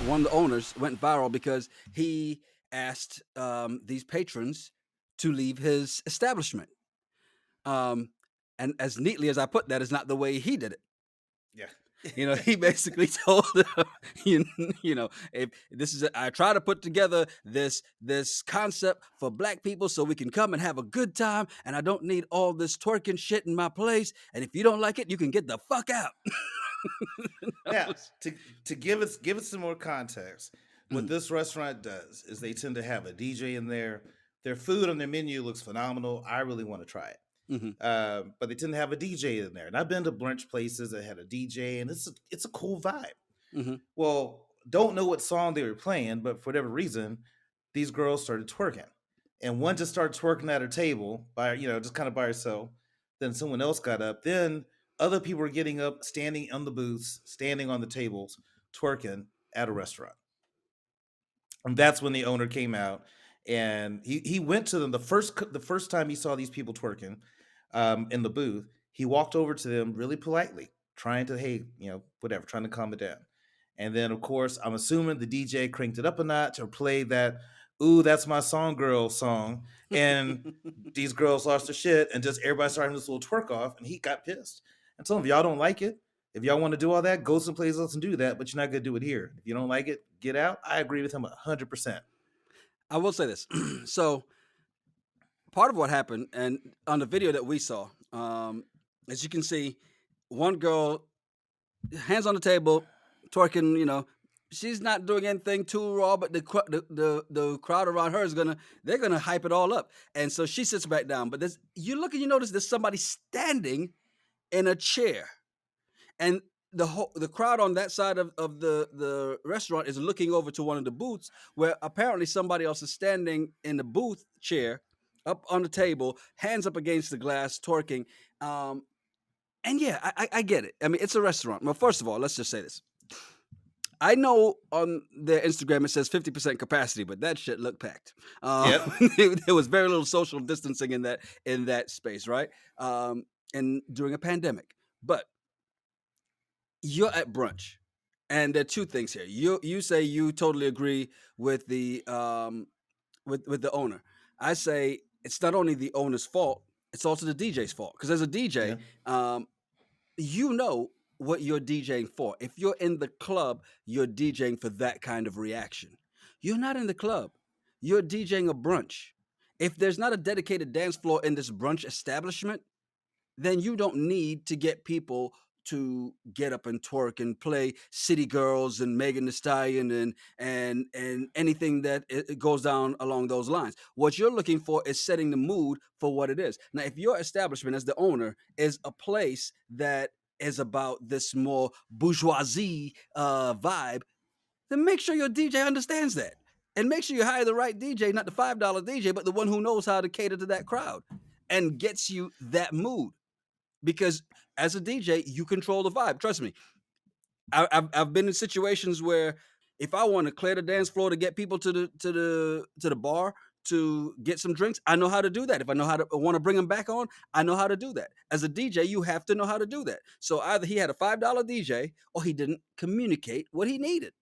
one of the owners went viral because he asked these patrons to leave his establishment. Um, and as neatly as I put that, is not the way he did it. Yeah. He basically told them, if this is, I try to put together this concept for black people so we can come and have a good time, and I don't need all this twerking shit in my place. And if you don't like it, you can get the fuck out. Now, to give it some more context, what Mhm, this restaurant does is they tend to have a DJ in there. Their food on their menu looks phenomenal. I really want to try it. mhm, But they tend to have a DJ in there, and I've been to brunch places that had a DJ, and it's a cool vibe. mhm. Well, don't know what song they were playing, but for whatever reason, these girls started twerking, and one just started twerking at her table by just kind of by herself. Then someone else got up. Then other people were getting up, standing on the booths, standing on the tables, twerking at a restaurant. And that's when the owner came out, and he went to them the first time he saw these people twerking in the booth. He walked over to them really politely, trying to, hey, whatever, trying to calm it down. And then, of course, I'm assuming the DJ cranked it up a notch or played that "Ooh, That's My Song Girl" song, and these girls lost their shit, and just everybody started having this little twerk off, and he got pissed. And told him, if y'all don't like it, if y'all want to do all that, go someplace else and do that, but you're not gonna do it here. If you don't like it, get out. I agree with him 100%. I will say this. So part of what happened, and on the video that we saw, as you can see, one girl, hands on the table, twerking. She's not doing anything too raw, but the crowd around her they're gonna hype it all up, and so she sits back down. But you look and you notice there's somebody standing in a chair, and the crowd on that side of the restaurant is looking over to one of the booths where apparently somebody else is standing in the booth chair up on the table, hands up against the glass, twerking. And yeah, I get it. I mean, it's a restaurant. Well, first of all, let's just say this. I know on their Instagram it says 50% capacity, but that shit looked packed. Yep. There was very little social distancing in that space, right? And during a pandemic. But you're at brunch, and there are two things here. You say you totally agree with with the owner. I say it's not only the owner's fault, it's also the DJ's fault. Because as a DJ, Yeah. um, you know what you're DJing for. If you're in the club, you're DJing for that kind of reaction. You're not in the club. You're DJing a brunch. If there's not a dedicated dance floor in this brunch establishment, then you don't need to get people to get up and twerk and play City Girls and Megan Thee Stallion and anything that it goes down along those lines. What you're looking for is setting the mood for what it is. Now, if your establishment as the owner is a place that is about this more bourgeoisie vibe, then make sure your DJ understands that. And make sure you hire the right DJ, not the $5 DJ, but the one who knows how to cater to that crowd and gets you that mood, because as a DJ, you control the vibe. Trust me, I've been in situations where if I want to clear the dance floor to get people to the bar to get some drinks, I know how to do that. If I know how to want to bring them back on, I know how to do that. As a DJ, you have to know how to do that. So either he had a $5 DJ or he didn't communicate what he needed.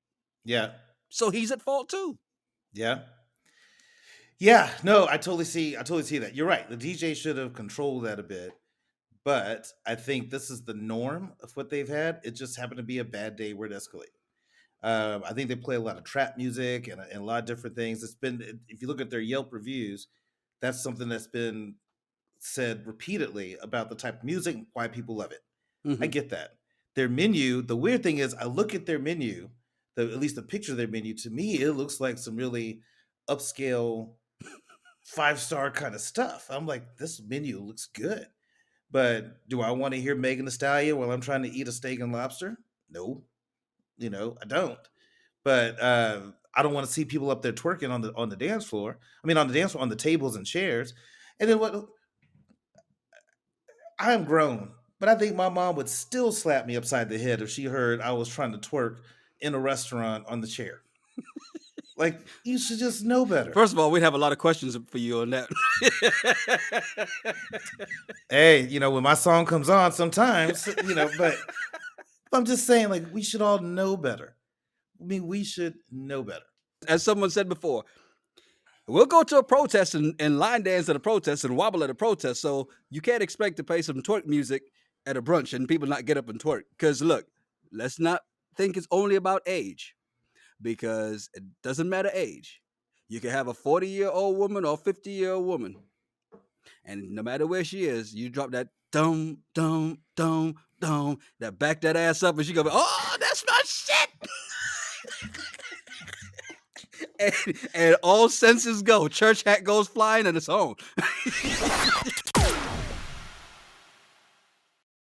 Yeah. So he's at fault too. Yeah. Yeah. No, I totally see that. You're right. The DJ should have controlled that a bit. But I think this is the norm of what they've had. It just happened to be a bad day where it escalated. I think they play a lot of trap music and a lot of different things. If you look at their Yelp reviews, that's something that's been said repeatedly about the type of music and why people love it. I Mhm. get that. Their menu, the weird thing is, I look at their menu, at least the picture of their menu, to me, it looks like some really upscale 5-star kind of stuff. I'm like, this menu looks good. But do I want to hear Megan Thee Stallion while I'm trying to eat a steak and lobster? No, I don't. But I don't want to see people up there twerking on the dance floor. I mean, on the dance floor, on the tables and chairs. And then what? I'm grown, but I think my mom would still slap me upside the head if she heard I was trying to twerk in a restaurant on the chair. Like, you should just know better. First of all, we'd have a lot of questions for you on that. Hey, when my song comes on sometimes, but I'm just saying, like, we should all know better. I mean, we should know better. As someone said before, we'll go to a protest and line dance at a protest and wobble at a protest. So you can't expect to play some twerk music at a brunch and people not get up and twerk. Because look, let's not think it's only about age, because it doesn't matter age. You can have a 40-year-old woman or a 50-year-old woman, and no matter where she is, you drop that dum dum dum dum, that back that ass up, and she go, "Oh, that's my shit." And all senses go. Church hat goes flying, and it's home.